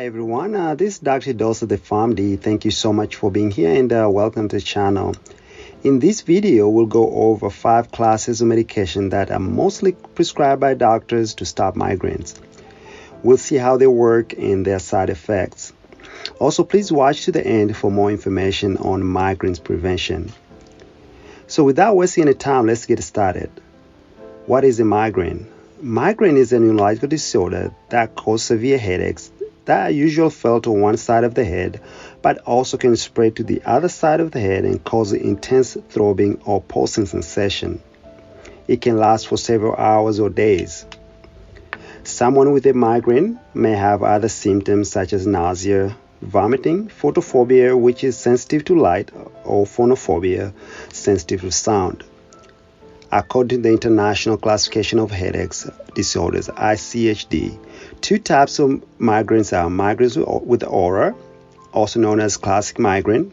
Hi everyone, this is DrJedosaThePharmD. Thank you so much for being here and welcome to the channel. In this video, we'll go over 5 classes of medication that are mostly prescribed by doctors to stop migraines. We'll see how they work and their side effects. Also, please watch to the end for more information on migraines prevention. So without wasting any time, let's get started. What is a migraine? Migraine is a neurological disorder that causes severe headaches that are usually felt on one side of the head, but also can spread to the other side of the head and cause intense throbbing or pulsing sensation. It can last for several hours or days. Someone with a migraine may have other symptoms such as nausea, vomiting, photophobia, which is sensitive to light, or phonophobia, sensitive to sound. According to the International Classification of Headaches Disorders, ICHD, 2 types of migraines are migraines with aura, also known as classic migraine,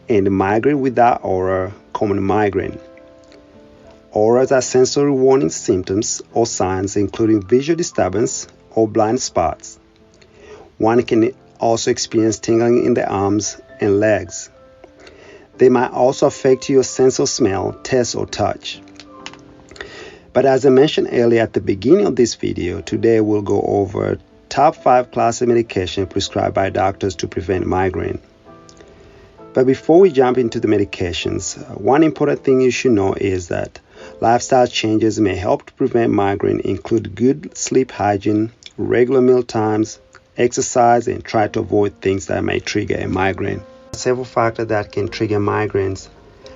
and migraine without aura, common migraine. Auras are sensory warning symptoms or signs including visual disturbance or blind spots. One can also experience tingling in the arms and legs. They might also affect your sense of smell, taste, or touch. But as I mentioned earlier at the beginning of this video, today we'll go over top 5 classes of medication prescribed by doctors to prevent migraine. But before we jump into the medications, one important thing you should know is that lifestyle changes may help to prevent migraine include good sleep hygiene, regular meal times, exercise, and try to avoid things that may trigger a migraine. Several factors that can trigger migraines.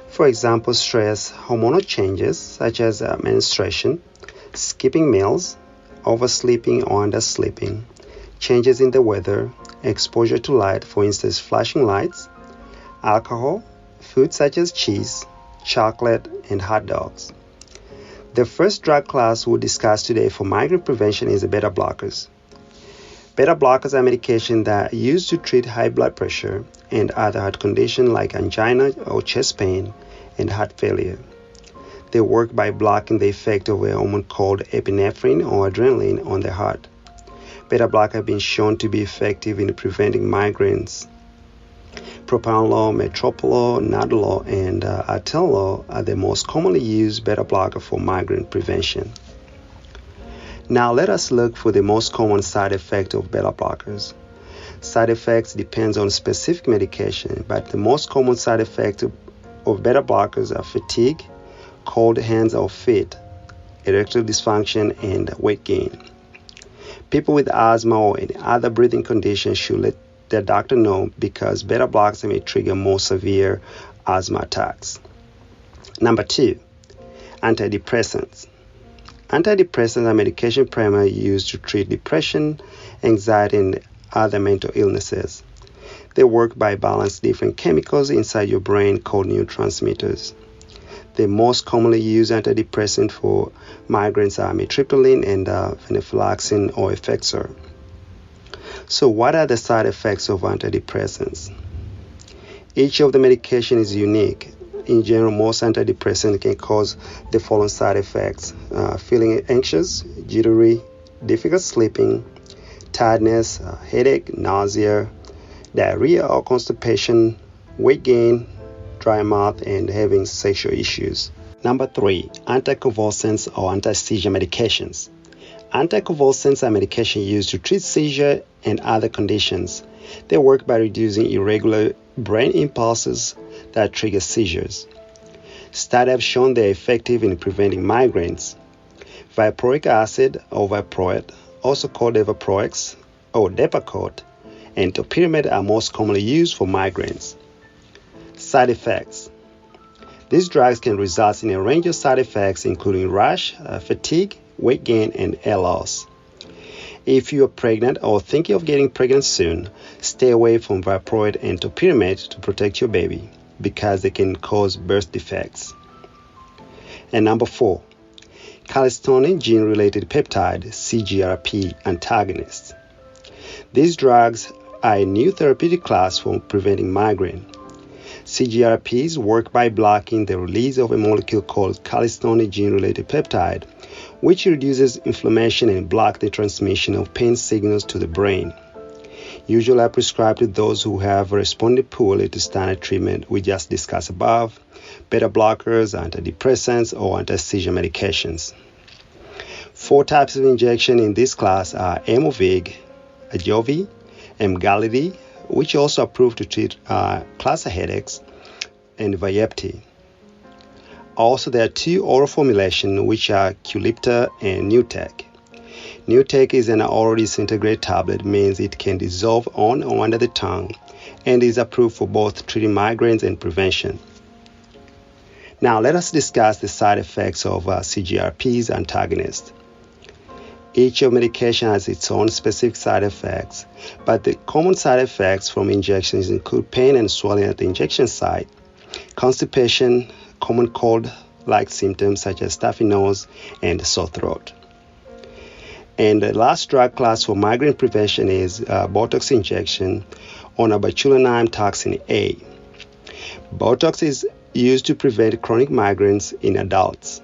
For example, stress, hormonal changes such as menstruation, skipping meals, oversleeping or undersleeping, changes in the weather, exposure to light, for instance flashing lights, alcohol, food such as cheese, chocolate, and hot dogs. The first drug class we'll discuss today for migraine prevention is the beta blockers. Beta blockers are medications that are used to treat high blood pressure and other heart conditions like angina or chest pain and heart failure. They work by blocking the effect of a hormone called epinephrine or adrenaline on the heart. Beta blockers have been shown to be effective in preventing migraines. Propranolol, metoprolol, nadolol, and atenolol are the most commonly used beta blocker for migraine prevention. Now let us look for the most common side effect of beta blockers. Side effects depends on specific medication, but the most common side effect of beta blockers are fatigue, cold hands or feet, erectile dysfunction, and weight gain. People with asthma or any other breathing conditions should let their doctor know because beta blockers may trigger more severe asthma attacks. Number 2, antidepressants. Antidepressants are medication primarily used to treat depression, anxiety, and other mental illnesses. They work by balancing different chemicals inside your brain called neurotransmitters. The most commonly used antidepressants for migraines are amitriptyline and venlafaxine or Effexor. So what are the side effects of antidepressants? Each of the medication is unique. In general, most antidepressants can cause the following side effects: feeling anxious, jittery, difficult sleeping, tiredness, headache, nausea, diarrhea or constipation, weight gain, dry mouth, and having sexual issues. Number 3, anticonvulsants or anti-seizure medications. Anticonvulsants are medications used to treat seizure and other conditions. They work by reducing irregular brain impulses that trigger seizures. Studies have shown they are effective in preventing migraines. Valproic acid or valproate, also called Evaprox or Depakote, and topiramate are most commonly used for migraines. Side effects. These drugs can result in a range of side effects including rash, fatigue, weight gain, and hair loss. If you are pregnant or thinking of getting pregnant soon, stay away from valproate and topiramate to protect your baby because they can cause birth defects. And number 4, calcitonin gene-related peptide CGRP antagonists. These drugs are a new therapeutic class for preventing migraine. CGRPs work by blocking the release of a molecule called calcitonin gene-related peptide, which reduces inflammation and blocks the transmission of pain signals to the brain. Usually are prescribed to those who have responded poorly to standard treatment we just discussed above, beta blockers, antidepressants, or anti-seizure medications. 4 types of injection in this class are Aimovig, Ajovy, Emgality, which also approved to treat cluster headaches, and Vyepti. Also, there are 2 oral formulations, which are Qulipta and Nutec. Nutec is an oral disintegrate tablet, means it can dissolve on or under the tongue, and is approved for both treating migraines and prevention. Now, let us discuss the side effects of CGRP's antagonist. Each of medication has its own specific side effects, but the common side effects from injections include pain and swelling at the injection site, constipation, common cold-like symptoms such as stuffy nose, and sore throat. And the last drug class for migraine prevention is Botox injection on a botulinum toxin A. Botox is used to prevent chronic migraines in adults.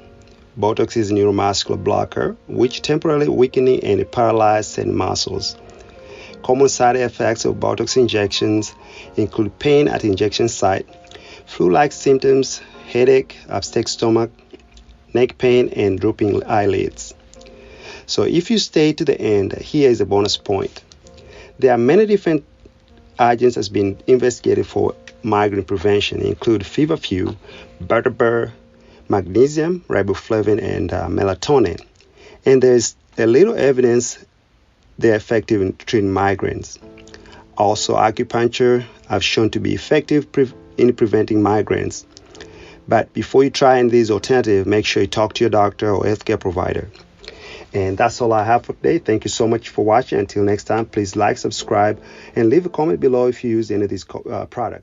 Botox is a neuromuscular blocker, which temporarily weakening and paralyzes certain muscles. Common side effects of Botox injections include pain at the injection site, flu-like symptoms, headache, upset stomach, neck pain, and drooping eyelids. So if you stay to the end, here is a bonus point. There are many different agents that's been investigated for migraine prevention, include feverfew, berberine, magnesium, riboflavin, and melatonin. And there's a little evidence they're effective in treating migraines. Also, acupuncture have shown to be effective in preventing migraines. But before you try any of these alternatives, make sure you talk to your doctor or healthcare provider. And that's all I have for today. Thank you so much for watching. Until next time, please like, subscribe, and leave a comment below if you use any of these products.